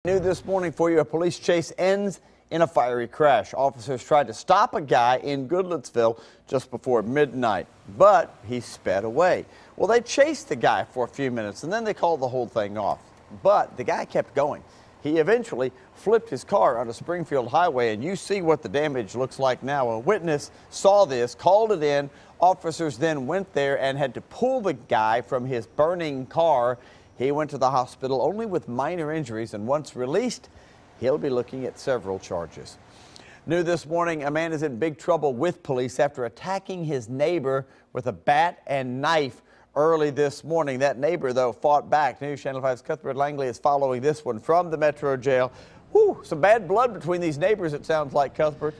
New this morning for you, a police chase ends in a fiery crash. Officers tried to stop a guy in Goodlettsville just before midnight, but he sped away. Well, they chased the guy for a few minutes and then they called the whole thing off. But the guy kept going. He eventually flipped his car on a Springfield highway, and you see what the damage looks like now. A witness saw this, called it in. Officers then went there and had to pull the guy from his burning car. He went to the hospital only with minor injuries, and once released, he'll be looking at several charges. New this morning, a man is in big trouble with police after attacking his neighbor with a bat and knife early this morning. That neighbor, though, fought back. News Channel 5's Cuthbert Langley is following this one from the Metro Jail. Whew, some bad blood between these neighbors, it sounds like, Cuthbert.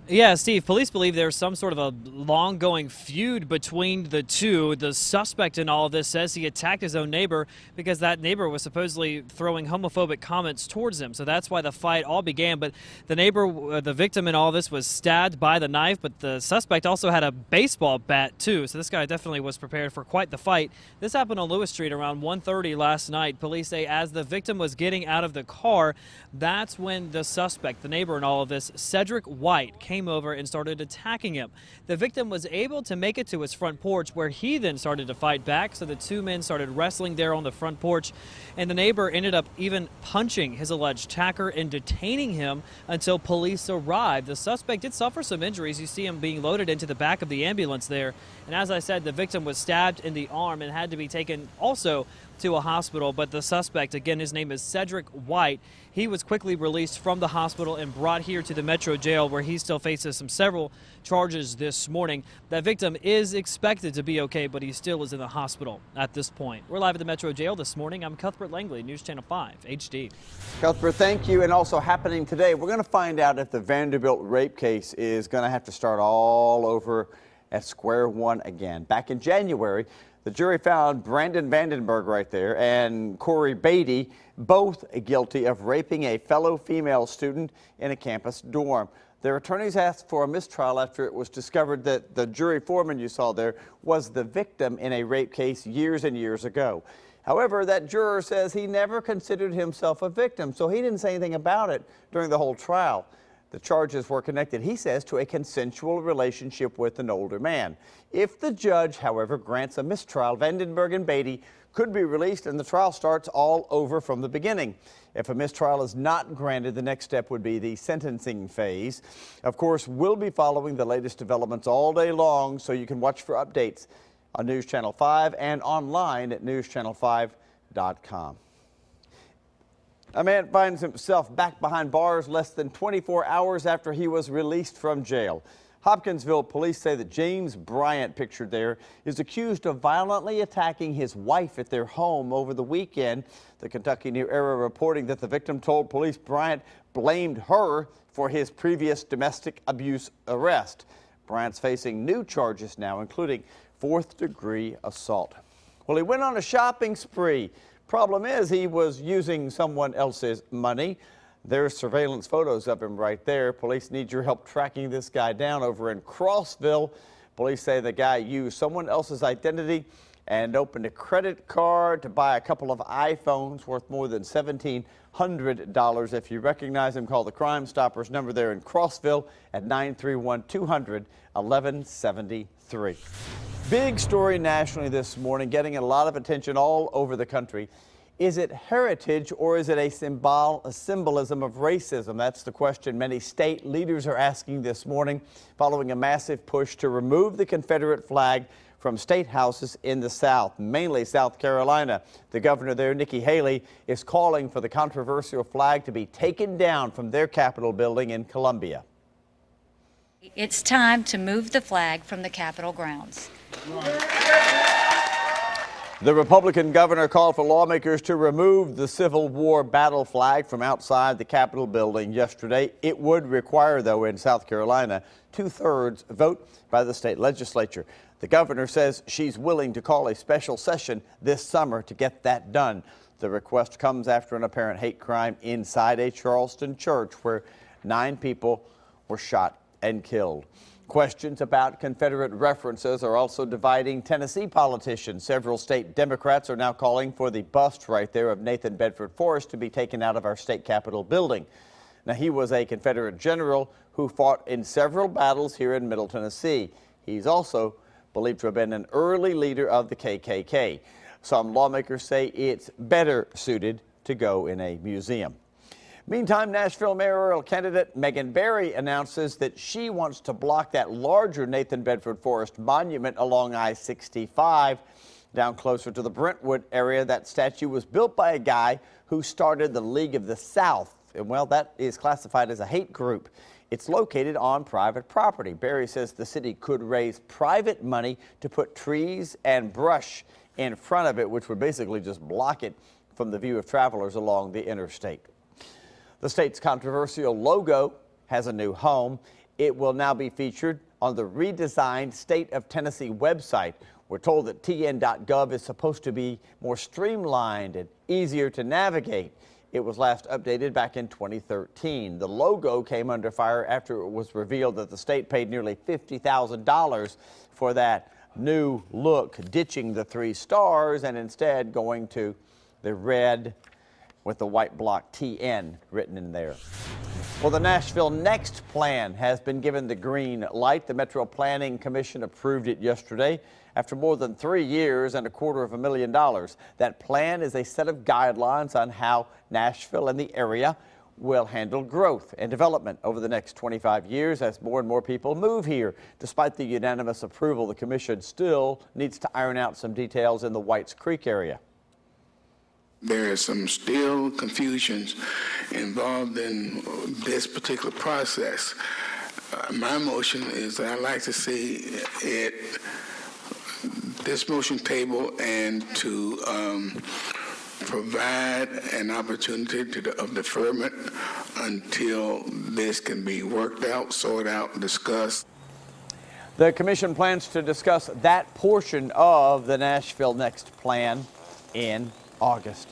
Yeah, Steve, police believe there's some sort of a long-going feud between the two. The suspect in all of this says he attacked his own neighbor because that neighbor was supposedly throwing homophobic comments towards him. So that's why the fight all began. But the neighbor, the victim in all this, was stabbed by the knife, but the suspect also had a baseball bat too. So this guy definitely was prepared for quite the fight. This happened on Lewis Street around 1:30 last night. Police say as the victim was getting out of the car, that's when the suspect, the neighbor in all of this, Cedric White, came over and started attacking him. The victim was able to make it to his front porch, where he then started to fight back. So the two men started wrestling there on the front porch, and the neighbor ended up even punching his alleged attacker and detaining him until police arrived. The suspect did suffer some injuries. You see him being loaded into the back of the ambulance there. And as I said, the victim was stabbed in the arm and had to be taken also to a hospital. But the suspect, again, his name is Cedric White. He was quickly released from the hospital and brought here to the Metro Jail, where he still faces several charges this morning. That victim is expected to be okay, but he still is in the hospital at this point. We're live at the Metro Jail this morning. I'm Cuthbert Langley, News Channel 5 HD. Cuthbert, thank you. And also happening today, we're going to find out if the Vanderbilt rape case is going to have to start all over at square one again. Back in January, the jury found Brandon Vandenberg right there and Corey Beatty both guilty of raping a fellow female student in a campus dorm. Their attorneys asked for a mistrial after it was discovered that the jury foreman you saw there was the victim in a rape case years and years ago. However, that juror says he never considered himself a victim, so he didn't say anything about it during the whole trial. The charges were connected, he says, to a consensual relationship with an older man. If the judge, however, grants a mistrial, Vandenberg and Beatty could be released and the trial starts all over from the beginning. If a mistrial is not granted, the next step would be the sentencing phase. Of course, we'll be following the latest developments all day long, so you can watch for updates on News Channel 5 and online at newschannel5.com. A man finds himself back behind bars less than 24 hours after he was released from jail. Hopkinsville police say that James Bryant, pictured there, is accused of violently attacking his wife at their home over the weekend. The Kentucky New Era reporting that the victim told police Bryant blamed her for his previous domestic abuse arrest. Bryant's facing new charges now, including fourth-degree assault. Well, he went on a shopping spree. Problem is, he was using someone else's money. There's surveillance photos of him right there. Police need your help tracking this guy down over in Crossville. Police say the guy used someone else's identity and opened a credit card to buy a couple of iPhones worth more than $1,700. If you recognize him, call the Crime Stoppers number there in Crossville at 931-200-1173. Big story nationally this morning, getting a lot of attention all over the country. Is it heritage or is it a symbolism of racism? That's the question many state leaders are asking this morning, following a massive push to remove the Confederate flag from state houses in the South, mainly South Carolina. The governor there, Nikki Haley, is calling for the controversial flag to be taken down from their Capitol building in Columbia. It's time to move the flag from the Capitol grounds. The Republican governor called for lawmakers to remove the Civil War battle flag from outside the Capitol building yesterday. It would require, though, in South Carolina, 2/3 vote by the state legislature. The governor says she's willing to call a special session this summer to get that done. The request comes after an apparent hate crime inside a Charleston church where 9 people were shot and killed. Questions about Confederate references are also dividing Tennessee politicians. Several state Democrats are now calling for the bust right there of Nathan Bedford Forrest to be taken out of our state capitol building. Now, he was a Confederate general who fought in several battles here in Middle Tennessee. He's also believed to have been an early leader of the KKK. Some lawmakers say it's better suited to go in a museum. Meantime, Nashville mayoral candidate Megan Barry announces that she wants to block that larger Nathan Bedford Forrest monument along I-65 down closer to the Brentwood area. That statue was built by a guy who started the League of the South. And well, that is classified as a hate group. It's located on private property. Barry says the city could raise private money to put trees and brush in front of it, which would basically just block it from the view of travelers along the interstate. The state's controversial logo has a new home. It will now be featured on the redesigned State of Tennessee website. We're told that tn.gov is supposed to be more streamlined and easier to navigate. It was last updated back in 2013. The logo came under fire after it was revealed that the state paid nearly $50,000 for that new look, ditching the 3 stars and instead going to the red with the white block TN written in there. Well, the Nashville Next plan has been given the green light. The Metro Planning Commission approved it yesterday after more than 3 years and $250,000. That plan is a set of guidelines on how Nashville and the area will handle growth and development over the next 25 years as more and more people move here. Despite the unanimous approval, the commission still needs to iron out some details in the Whites Creek area. There is some still confusions involved in this particular process. My motion is that I'd like to see this motion table and to provide an opportunity of deferment until this can be worked out, sorted out, discussed. The commission plans to discuss that portion of the Nashville Next plan in August.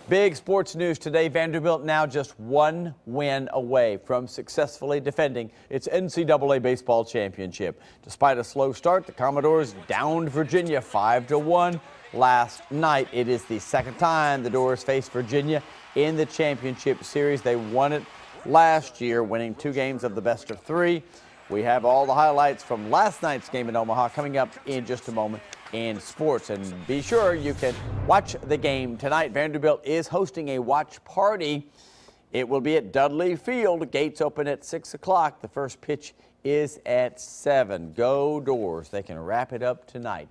Big sports news today. Vanderbilt now just 1 win away from successfully defending its NCAA baseball championship. Despite a slow start, the Commodores downed Virginia 5-1 last night. It is the second time the Doors faced Virginia in the championship series. They won it last year, winning 2 games of the best of 3. We have all the highlights from last night's game in Omaha coming up in just a moment in sports. And be sure you can watch the game tonight. Vanderbilt is hosting a watch party. It will be at Dudley Field. Gates open at 6 o'clock. The first pitch is at 7. Go Doors. They can wrap it up tonight.